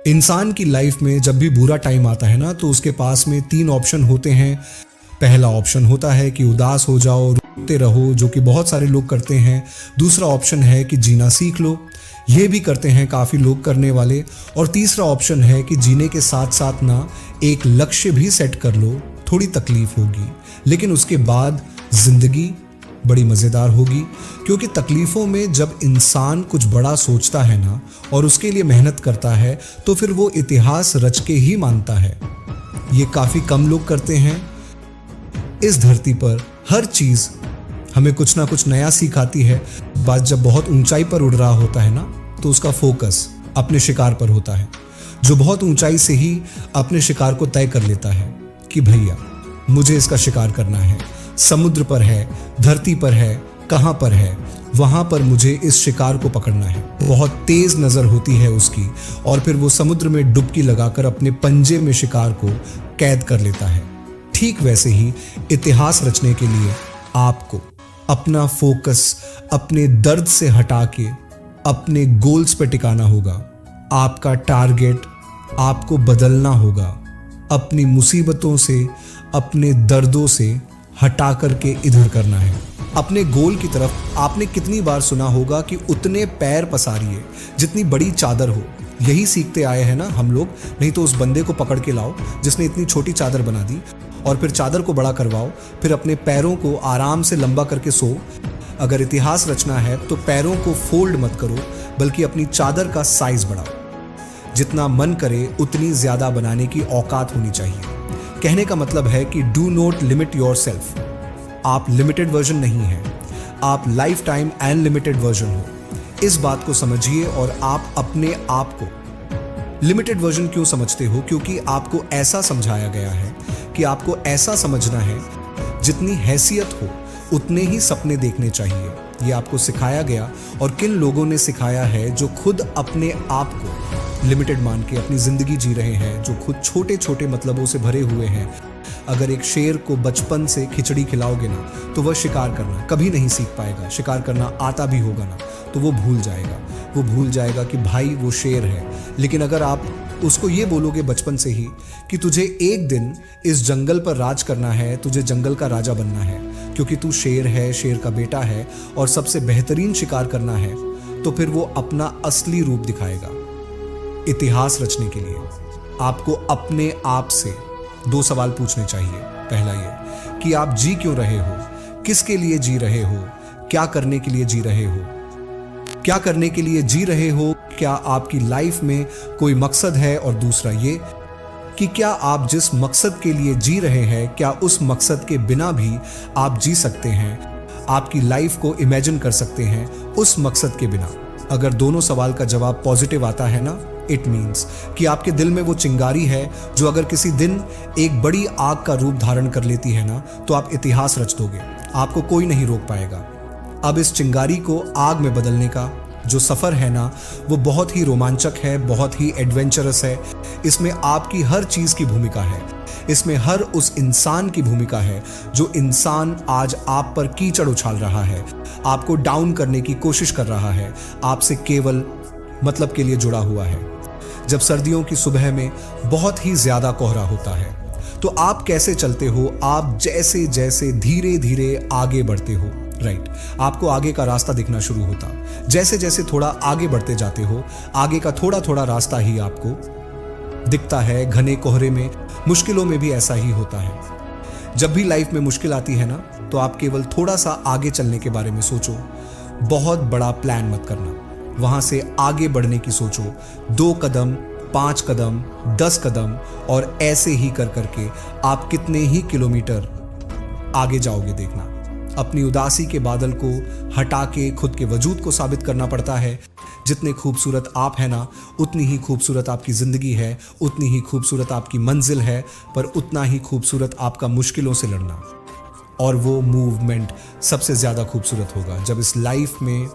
इंसान की लाइफ में जब भी बुरा टाइम आता है ना, तो उसके पास में 3 ऑप्शन होते हैं। पहला ऑप्शन होता है कि उदास हो जाओ, रोते रहो, जो कि बहुत सारे लोग करते हैं। दूसरा ऑप्शन है कि जीना सीख लो, ये भी करते हैं काफ़ी लोग करने वाले। और तीसरा ऑप्शन है कि जीने के साथ साथ ना एक लक्ष्य भी सेट कर लो। थोड़ी तकलीफ होगी, लेकिन उसके बाद ज़िंदगी बड़ी मज़ेदार होगी। क्योंकि तकलीफ़ों में जब इंसान कुछ बड़ा सोचता है ना और उसके लिए मेहनत करता है, तो फिर वो इतिहास रच के ही मानता है। ये काफ़ी कम लोग करते हैं। इस धरती पर हर चीज़ हमें कुछ ना कुछ नया सिखाती है। बात जब बहुत ऊंचाई पर उड़ रहा होता है ना, तो उसका फोकस अपने शिकार पर होता है। जो बहुत ऊंचाई से ही अपने शिकार को तय कर लेता है कि भैया मुझे इसका शिकार करना है, समुद्र पर है, धरती पर है, कहाँ पर है, वहाँ पर मुझे इस शिकार को पकड़ना है। बहुत तेज नज़र होती है उसकी, और फिर वो समुद्र में डुबकी लगाकर अपने पंजे में शिकार को कैद कर लेता है। ठीक वैसे ही इतिहास रचने के लिए आपको अपना फोकस अपने दर्द से हटा के अपने गोल्स पे टिकाना होगा। आपका टारगेट आपको बदलना होगा। अपनी मुसीबतों से, अपने दर्दों से हटा करके इधर करना है अपने गोल की तरफ। आपने कितनी बार सुना होगा कि उतने पैर पसारिए जितनी बड़ी चादर हो। यही सीखते आए हैं ना हम लोग। नहीं तो उस बंदे को पकड़ के लाओ जिसने इतनी छोटी चादर बना दी, और फिर चादर को बड़ा करवाओ, फिर अपने पैरों को आराम से लंबा करके सो। अगर इतिहास रचना है तो पैरों को फोल्ड मत करो, बल्कि अपनी चादर का साइज बढ़ाओ। जितना मन करे उतनी ज्यादा बनाने की औकात होनी चाहिए। कहने का मतलब है कि do not limit your self. आप लिमिटेड वर्जन नहीं हैं, आप लाइफ टाइम अनलिमिटेड वर्जन हो। इस बात को समझिए। और आप अपने आप को लिमिटेड वर्जन क्यों समझते हो? क्योंकि आपको ऐसा समझाया गया है कि आपको ऐसा समझना है जितनी हैसियत हो उतने ही सपने देखने चाहिए। ये आपको सिखाया गया। और किन लोगों ने सिखाया है? जो खुद अपने आप को लिमिटेड मान के अपनी जिंदगी जी रहे हैं, जो खुद छोटे छोटे मतलबों से भरे हुए हैं। अगर एक शेर को बचपन से खिचड़ी खिलाओगे ना, तो वह शिकार करना कभी नहीं सीख पाएगा। शिकार करना आता भी होगा ना, तो वो भूल जाएगा। वो भूल जाएगा कि भाई वो शेर है। लेकिन अगर आप उसको ये बोलोगे बचपन से ही कि तुझे एक दिन इस जंगल पर राज करना है, तुझे जंगल का राजा बनना है, क्योंकि तू शेर है, शेर का बेटा है, और सबसे बेहतरीन शिकार करना है, तो फिर वो अपना असली रूप दिखाएगा। इतिहास रचने के लिए आपको अपने आप से 2 सवाल पूछने चाहिए। पहला ये कि आप जी क्यों रहे हो, किसके लिए जी रहे हो, क्या करने के लिए जी रहे हो, क्या करने के लिए जी रहे हो, क्या आपकी लाइफ में कोई मकसद है। और दूसरा ये कि क्या आप जिस मकसद के लिए जी रहे हैं, क्या उस मकसद के बिना भी आप जी सकते हैं, आपकी लाइफ को इमेजिन कर सकते हैं उस मकसद के बिना। अगर दोनों सवाल का जवाब पॉजिटिव आता है ना, इट मीन्स कि आपके दिल में वो चिंगारी है जो अगर किसी दिन एक बड़ी आग का रूप धारण कर लेती है ना, तो आप इतिहास रच दोगे। आपको कोई नहीं रोक पाएगा। अब इस चिंगारी को आग में बदलने का जो सफ़र है ना, वो बहुत ही रोमांचक है, बहुत ही एडवेंचरस है। इसमें आपकी हर चीज़ की भूमिका है। इसमें हर उस इंसान की भूमिका है जो इंसान आज आप पर कीचड़ उछाल रहा है, आपको डाउन करने की कोशिश कर रहा है, आपसे केवल मतलब के लिए जुड़ा हुआ है। जब सर्दियों की सुबह में बहुत ही ज़्यादा कोहरा होता है, तो आप कैसे चलते हो? आप जैसे जैसे धीरे धीरे आगे बढ़ते हो, राइट, आपको आगे का रास्ता दिखना शुरू होता। जैसे जैसे थोड़ा आगे बढ़ते जाते हो, आगे का थोड़ा थोड़ा रास्ता ही आपको दिखता है। घने कोहरे में, मुश्किलों में भी ऐसा ही होता है। जब भी लाइफ में मुश्किल आती है ना, तो आप केवल थोड़ा सा आगे चलने के बारे में सोचो। बहुत बड़ा प्लान मत करना, वहां से आगे बढ़ने की सोचो। 2 कदम, 5 कदम, 10 कदम, और ऐसे ही कर करके आप कितने ही किलोमीटर आगे जाओगे देखना। अपनी उदासी के बादल को हटा के खुद के वजूद को साबित करना पड़ता है। जितने खूबसूरत आप हैं ना, उतनी ही खूबसूरत आपकी ज़िंदगी है, उतनी ही खूबसूरत आपकी मंजिल है, पर उतना ही खूबसूरत आपका मुश्किलों से लड़ना। और वो मूवमेंट सबसे ज़्यादा खूबसूरत होगा जब इस लाइफ में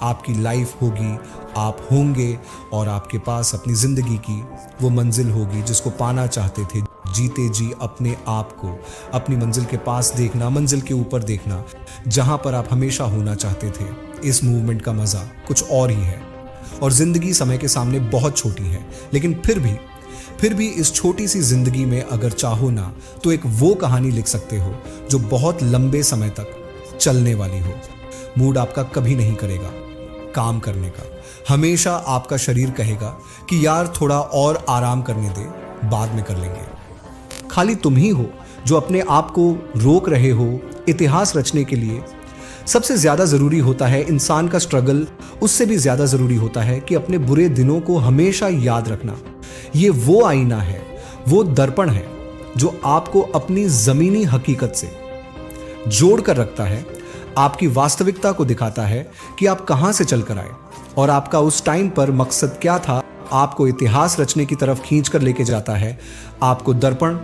आपकी लाइफ होगी, आप होंगे, और आपके पास अपनी ज़िंदगी की वो मंजिल होगी जिसको पाना चाहते थे। जीते जी अपने आप को अपनी मंजिल के पास देखना, मंजिल के ऊपर देखना, जहाँ पर आप हमेशा होना चाहते थे। इस मूवमेंट का मज़ा कुछ और ही है। और जिंदगी समय के सामने बहुत छोटी है, लेकिन फिर भी इस छोटी सी जिंदगी में अगर चाहो ना तो एक वो कहानी लिख सकते हो जो बहुत लंबे समय तक चलने वाली हो। मूड आपका कभी नहीं करेगा काम करने का, हमेशा आपका शरीर कहेगा कि यार थोड़ा और आराम करने दे, बाद में कर लेंगे। खाली तुम ही हो जो अपने आप को रोक रहे हो इतिहास रचने के लिए। सबसे ज्यादा जरूरी होता है इंसान का स्ट्रगल, उससे भी ज्यादा जरूरी होता है कि अपने बुरे दिनों को हमेशा याद रखना। ये वो आईना है, वो दर्पण है जो आपको अपनी जमीनी हकीकत से जोड़ कर रखता है, आपकी वास्तविकता को दिखाता है कि आप कहां से चलकर आए और आपका उस टाइम पर मकसद क्या था। आपको इतिहास रचने की तरफ खींच कर लेके जाता है आपको दर्पण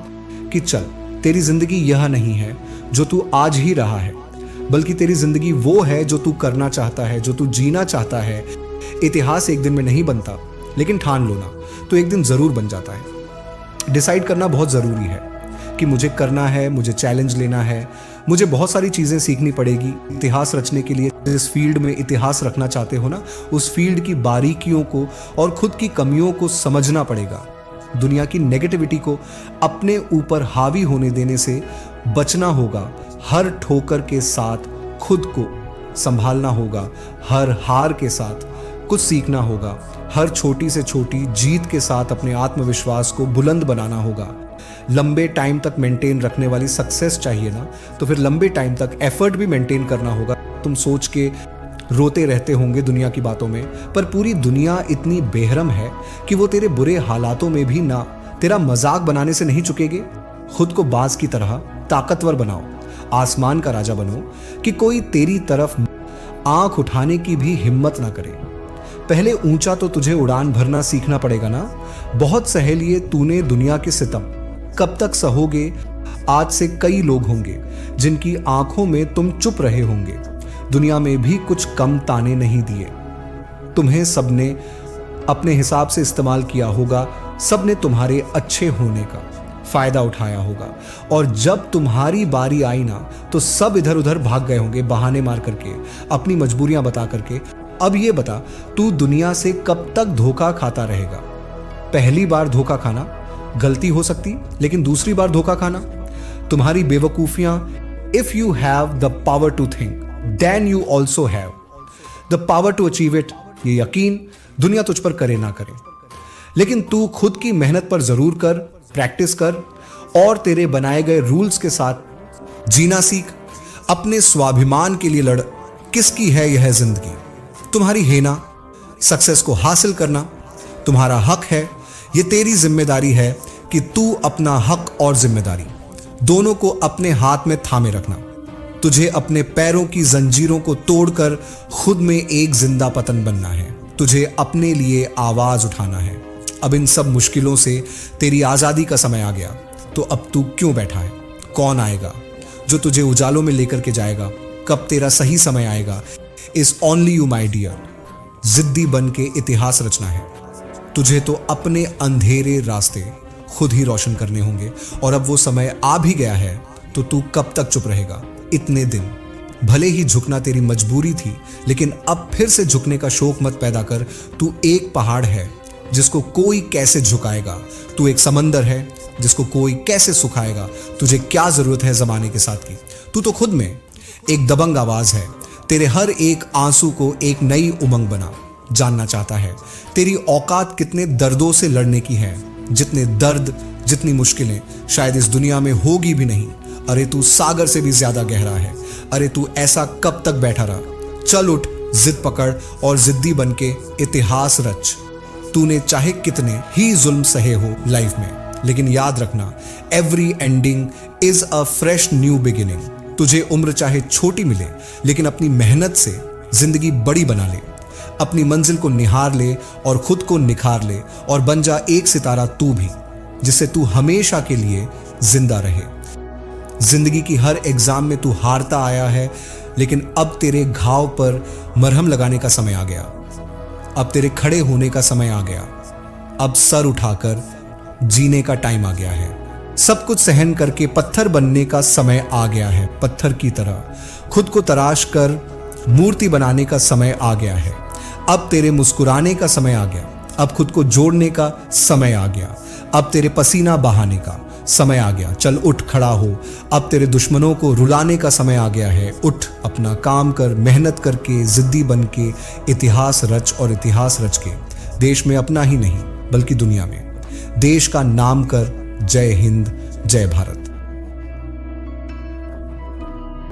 कि चल, तेरी जिंदगी यह नहीं है जो तू आज ही रहा है, बल्कि तेरी जिंदगी वो है जो तू करना चाहता है, जो तू जीना चाहता है। इतिहास एक दिन में नहीं बनता, लेकिन ठान लो ना तो एक दिन जरूर बन जाता है। डिसाइड करना बहुत जरूरी है कि मुझे करना है, मुझे चैलेंज लेना है, मुझे बहुत सारी चीजें सीखनी पड़ेगी इतिहास रचने के लिए। जिस फील्ड में इतिहास रखना चाहते हो ना, उस फील्ड की बारीकियों को और खुद की कमियों को समझना पड़ेगा। दुनिया की नेगेटिविटी को अपने ऊपर हावी होने देने से बचना होगा। हर ठोकर के साथ खुद को संभालना होगा, हर हार के साथ कुछ सीखना होगा, हर छोटी से छोटी जीत के साथ अपने आत्मविश्वास को बुलंद बनाना होगा। लंबे टाइम तक मेंटेन रखने वाली सक्सेस चाहिए ना, तो फिर लंबे टाइम तक एफर्ट भी मेंटेन करना होगा। तुम सोच के रोते रहते होंगे दुनिया की बातों में, पर पूरी दुनिया इतनी बेहरम है कि वो तेरे बुरे हालातों में भी ना तेरा मजाक बनाने से नहीं चुकेंगे। खुद को बाज की तरह ताकतवर बनाओ, आसमान का राजा बनो कि कोई तेरी तरफ आंख उठाने की भी हिम्मत ना करे। पहले ऊंचा तो तुझे उड़ान भरना सीखना पड़ेगा ना। बहुत सह लिए तूने दुनिया के सितम, कब तक सहोगे। आज से कई लोग होंगे जिनकी आंखों में तुम चुप रहे होंगे। दुनिया में भी कुछ कम ताने नहीं दिए, तुम्हें सबने अपने हिसाब से इस्तेमाल किया होगा। सबने तुम्हारे अच्छे होने का फायदा उठाया होगा, और जब तुम्हारी बारी आई ना तो सब इधर उधर भाग गए होंगे बहाने मार करके, अपनी मजबूरियां बता करके। अब ये बता, तू दुनिया से कब तक धोखा खाता रहेगा। पहली बार धोखा खाना गलती हो सकती, लेकिन दूसरी बार धोखा खाना तुम्हारी बेवकूफियां। If you have the power to think then you also have the power to achieve it. ये यकीन दुनिया तुझ पर करे ना करे, लेकिन तू खुद की मेहनत पर जरूर कर, प्रैक्टिस कर और तेरे बनाए गए रूल्स के साथ जीना सीख। अपने स्वाभिमान के लिए लड़। किसकी है यह जिंदगी? तुम्हारी है ना। सक्सेस को हासिल करना तुम्हारा हक है। यह तेरी जिम्मेदारी है कि तू अपना हक और जिम्मेदारी दोनों को अपने हाथ में थामे रखना। तुझे अपने पैरों की जंजीरों को तोड़कर खुद में एक जिंदा पतन बनना है। तुझे अपने लिए आवाज उठाना है। अब इन सब मुश्किलों से तेरी आजादी का समय आ गया, तो अब तू क्यों बैठा है? कौन आएगा जो तुझे उजालों में लेकर के जाएगा? कब तेरा सही समय आएगा? Is only you my dear. जिद्दी बन के इतिहास रचना है। तुझे तो अपने अंधेरे रास्ते खुद ही रोशन करने होंगे, और अब वो समय आ भी गया है, तो तू कब तक चुप रहेगा? इतने दिन भले ही झुकना तेरी मजबूरी थी, लेकिन अब फिर से झुकने का शौक मत पैदा कर। तू एक पहाड़ है जिसको कोई कैसे झुकाएगा। तू एक समंदर है जिसको कोई कैसे सुखाएगा। तुझे क्या जरूरत है जमाने के साथ की? तू तो खुद में एक दबंग आवाज है। तेरे हर एक आंसू को एक नई उमंग बना। जानना चाहता है तेरी औकात कितने दर्दों से लड़ने की है। जितने दर्द, जितनी मुश्किलें शायद इस दुनिया में होगी भी नहीं। अरे तू सागर से भी ज्यादा गहरा है। अरे तू ऐसा कब तक बैठा रहा? चल उठ, जिद पकड़ और जिद्दी बन के इतिहास रच। तूने चाहे कितने ही जुल्म सहे हो लाइफ में, लेकिन याद रखना, every ending is a fresh new beginning. तुझे उम्र चाहे छोटी मिले, लेकिन अपनी मेहनत से जिंदगी बड़ी बना ले। अपनी मंजिल को निहार ले और खुद को निखार ले, और बन जा एक सितारा तू भी, जिससे तू हमेशा के लिए जिंदा रहे। जिंदगी की हर एग्जाम में तू हारता आया है, लेकिन अब तेरे घाव पर मरहम लगाने का समय आ गया। अब तेरे खड़े होने का समय आ गया। अब सर उठाकर जीने का टाइम आ गया है। सब कुछ सहन करके पत्थर बनने का समय आ गया है। पत्थर की तरह खुद को तराश कर मूर्ति बनाने का समय आ गया है। अब तेरे मुस्कुराने का समय आ गया, अब खुद को जोड़ने का समय आ गया, अब तेरे पसीना बहाने का समय आ गया। चल उठ खड़ा हो, अब तेरे दुश्मनों को रुलाने का समय आ गया है। उठ, अपना काम कर, मेहनत करके, जिद्दी बन के इतिहास रच, और इतिहास रच के देश में अपना ही नहीं बल्कि दुनिया में देश का नाम कर। जय हिंद, जय भारत।